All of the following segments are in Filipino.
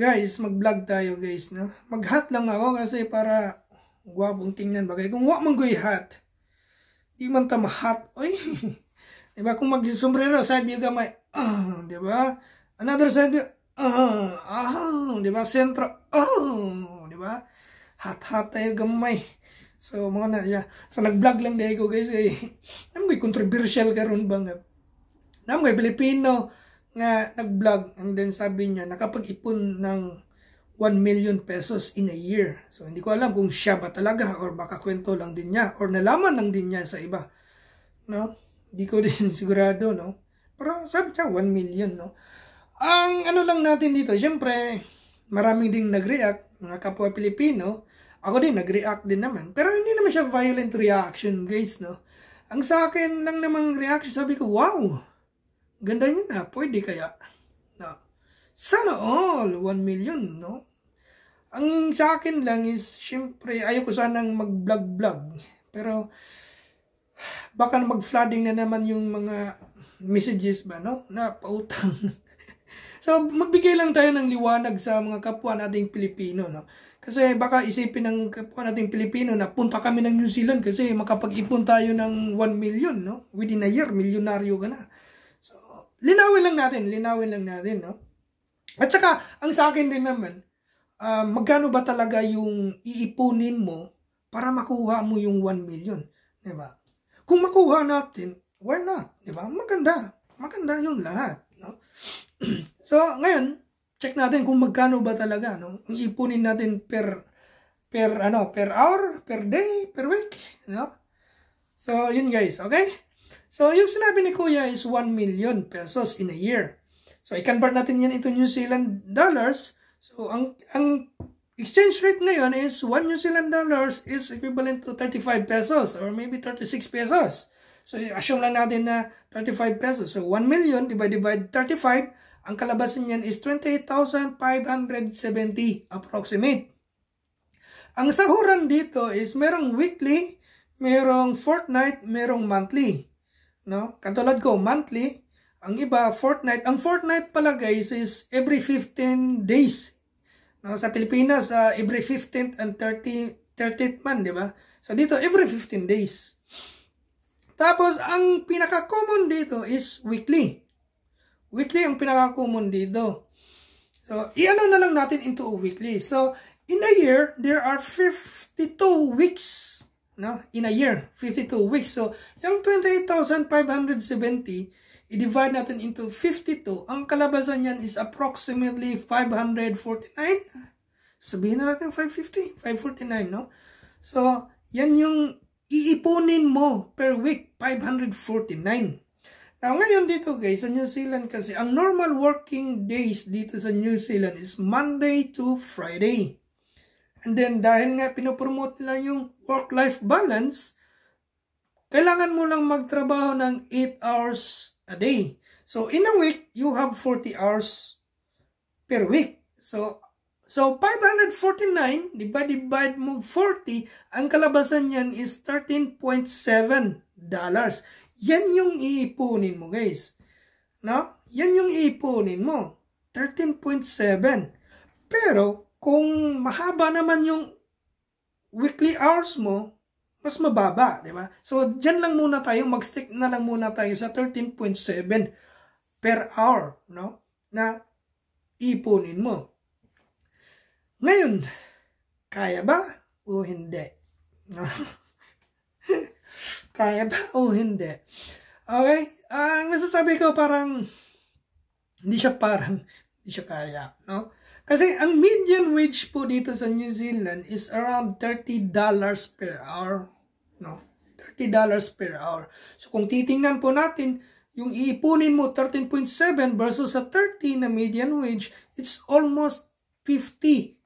Guys, mag-vlog tayo guys, no? Mag-hat lang ako kasi para gwapong tingnan bagay. Kung wak man goy hat, di man ta ma-hat. Oy. Diba? Kung mag-sombrero, side view gamay. Diba? Another side view. Diba? Sentro. Diba? Hat-hat tayo gamay. So, mga na siya. So, nag-vlog lang dahil ko guys. Namoy controversial karon ba nga. Namoy Pilipino nga nag-vlog, and then sabi niya nakapag-ipon ng 1 million pesos in a year. So hindi ko alam kung siya ba talaga or baka kwento lang din niya or nalaman lang din niya sa iba. No? Hindi ko din sigurado, no? Pero sabi niya 1 million, no? Ang ano lang natin dito, syempre maraming ding nag-react, mga kapwa Pilipino. Ako din nag-react din naman. Pero hindi naman siya violent reaction, guys, no? Ang sa akin lang namang reaction, sabi ko, wow! Ganda niya na, pwede kaya. No. Sana all, 1 million, no? Ang sa akin lang is, syempre, ayoko sanang mag-vlog-vlog. Pero, baka mag-flooding na naman yung mga messages ba, no? Na pautang. So, magbigay lang tayo ng liwanag sa mga kapwa nating Pilipino, no? Kasi baka isipin ng kapwa nating Pilipino na punta kami ng New Zealand kasi makapag-ipon tayo ng 1 million, no? Within a year, milyonaryo ka na. Linawin lang natin, no? At saka, ang sa akin din naman, magkano ba talaga yung iipunin mo para makuha mo yung 1 million, di ba? Kung makuha natin, why not, di ba? Maganda yung lahat, no? So, ngayon, check natin kung magkano ba talaga, no? Ang ipunin natin per hour, per day, per week, no? So, yun guys, okay? So, yung sinabi ni Kuya is 1 million pesos in a year. So, i-convert natin yan into New Zealand dollars. So, ang exchange rate ngayon is 1 New Zealand dollars is equivalent to 35 pesos or maybe 36 pesos. So, assume lang natin na 35 pesos. So, 1 million divided by 35, ang kalabasan niyan is 28,570 approximate. Ang sahuran dito is merong weekly, merong fortnight, merong monthly. No? Katulad ko, monthly. Ang iba, fortnight. Ang fortnight pala guys is every 15 days. No? Sa Pilipinas, every 15th and 30th month, di ba? So dito, every 15 days. Tapos, ang pinaka-common dito is weekly. Weekly ang pinaka-common dito. So, i-ano na lang natin into a weekly. So, in a year, there are 52 weeks. No? In a year, 52 weeks. So, yung 28,570, i-divide natin into 52. Ang kalabasan niyan is approximately 549. Sabihin na natin 550, 549, no? So, yan yung iipunin mo per week, 549. Now, ngayon dito guys, sa New Zealand kasi, ang normal working days dito sa New Zealand is Monday to Friday. And then, dahil nga pinopromote nila yung work-life balance, kailangan mo lang magtrabaho ng 8 hours a day. So, in a week, you have 40 hours per week. So 549, divide mo 40, ang kalabasan niyan is $13.7. Yan yung iipunin mo, guys. No? Yan yung iipunin mo. 13.7. Pero, kung mahaba naman yung weekly hours mo, mas mababa, di ba? So, dyan lang muna tayo, mag-stick na lang muna tayo sa 13.7 per hour, no? Na ipunin mo. Ngayon, kaya ba o hindi? No? Kaya ba o hindi? Okay? Ang nasasabi ko parang, hindi siya kaya, no? Kasi ang median wage po dito sa New Zealand is around $30 per hour. No? $30 per hour. So kung titingnan po natin, yung iipunin mo 13.7 versus sa 30 na median wage, it's almost 50%.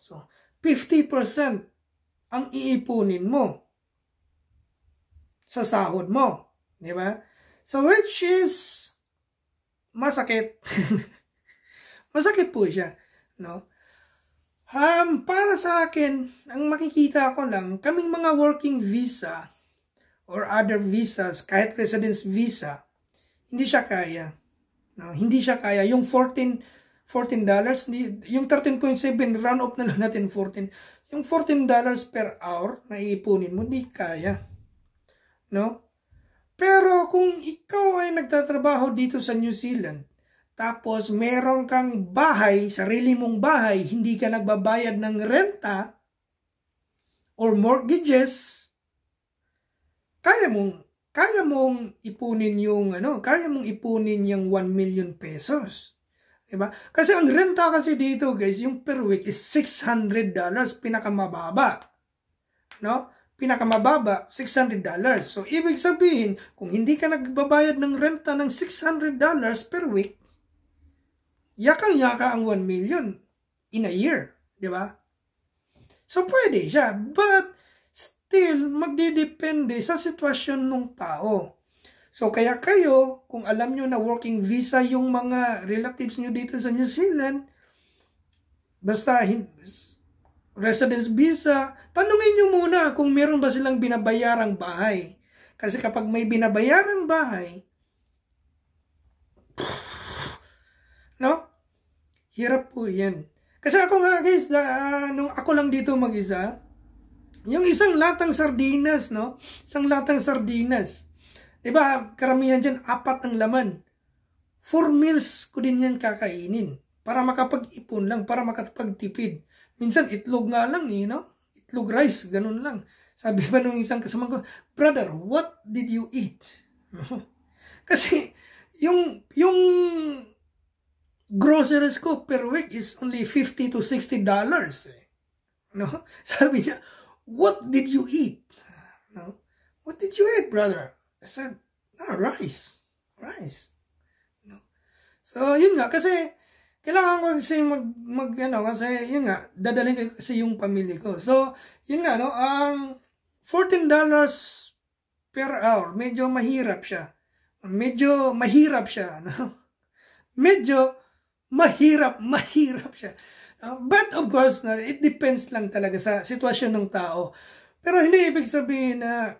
So 50% ang iipunin mo sa sahod mo. Di ba? So which is masakit. Masakit po siya, no? Para sa akin, ang makikita ko lang, kaming mga working visa or other visas, kahit residence visa, hindi siya kaya. No? Hindi siya kaya. Yung $14, yung 13.7, round off na lang natin 14. Yung $14 per hour na iipunin mo, di kaya. No? Pero kung ikaw ay nagtatrabaho dito sa New Zealand, tapos meron kang bahay, sarili mong bahay, hindi ka nagbabayad ng renta or mortgages, kaya mong ipunin yung kaya mong ipunin yung 1 million pesos. Diba? Kasi ang renta kasi dito, guys, yung per week is $600, pinakamababa. No? Pinakamababa, $600. So, ibig sabihin, kung hindi ka nagbabayad ng renta ng $600 per week, yakang-yaka ang 1 million in a year. Diba? So, pwede siya. But, still, magdidepende sa sitwasyon ng tao. So, kaya kayo, kung alam nyo na working visa yung mga relatives nyo dito sa New Zealand, basta residence visa, tanungin nyo muna kung meron ba silang binabayarang bahay. Kasi kapag may binabayarang bahay, no? Hirap po yan. Kasi ako nga, guys, nung ako lang dito mag-isa, yung isang latang sardinas, no? Isang latang sardinas. Diba, karamihan dyan, 4 ang laman. 4 meals ko din yan kakainin. Para makapag-ipon lang, para makapagtipid. Minsan, itlog nga lang, no? Itlog rice, ganun lang. Sabi pa nung isang kasama ko, brother, what did you eat? Kasi, yung groceries ko per week is only $50 to $60. No? Sabi niya, what did you eat? No? What did you eat, brother? I said, rice. Rice. No? So, yun nga, kasi, kailangan ko kasi kasi, yun nga, dadalhin ko kasi yung pamilya ko. So, yun nga, no, $14 per hour, medyo mahirap siya. Medyo mahirap siya, no? Medyo mahirap siya. But, of course, it depends lang talaga sa sitwasyon ng tao. Pero, hindi ibig sabihin na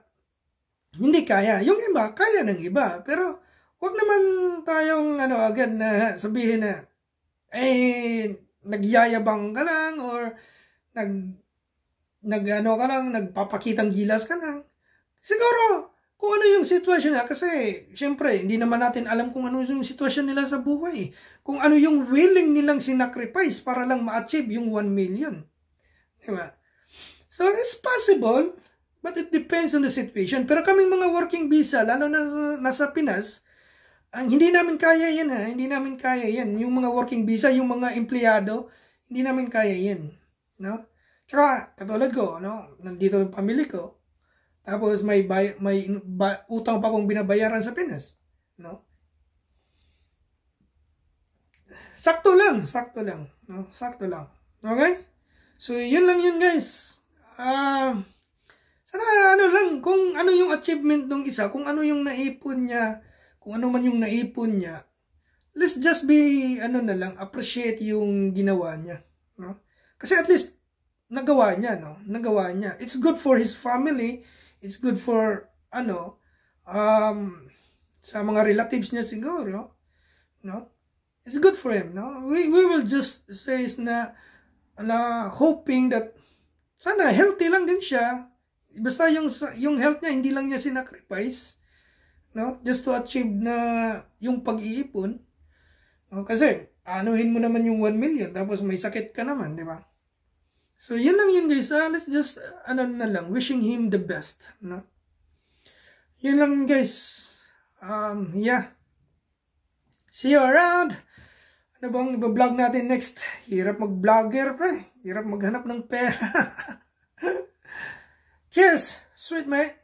hindi kaya. Yung iba, kaya ng iba. Pero, wag naman tayong agad na sabihin na nagyayabang ka lang or nagpapakitang gilas ka lang. Siguro, kung ano yung sitwasyon niya. Kasi, syempre, hindi naman natin alam kung ano yung sitwasyon nila sa buhay. Kung ano yung willing nilang sinacrifice para lang ma-achieve yung 1 million. Diba? So, it's possible. But it depends on the situation. Pero kaming mga working visa, lalo na nasa Pinas, hindi namin kaya yan, ha? Hindi namin kaya yan. Yung mga working visa, yung mga empleyado, hindi namin kaya yan. No? Tsaka, katulad ko, no? Nandito yung pamilya ko. Tapos may utang pa kong binabayaran sa Pinas. No? Sakto lang. No? Sakto lang. Okay? So, yun lang yun, guys. Sana lang, kung ano yung achievement ng isa, kung ano yung naipon niya, kung ano man yung naipon niya, let's just be, appreciate yung ginawa niya. No? Kasi at least, nagawa niya, no? Nagawa niya. It's good for his family, it's good for, sa mga relatives niya siguro, no? It's good for him, no? We will just say na hoping that, sana healthy lang din siya. Basta yung health niya, hindi lang niya sinacrifice, no? Just to achieve na yung pag-iipon. No? Kasi, anuhin mo naman yung 1 million, tapos may sakit ka naman, di ba? So, yun lang yun, guys. Let's just, wishing him the best, no? Yun lang, guys. Yeah. See you around. Ano bang iba-vlog natin next? Hirap mag-vlogger, pre. Hirap maghanap ng pera. Cheers, sweet mate.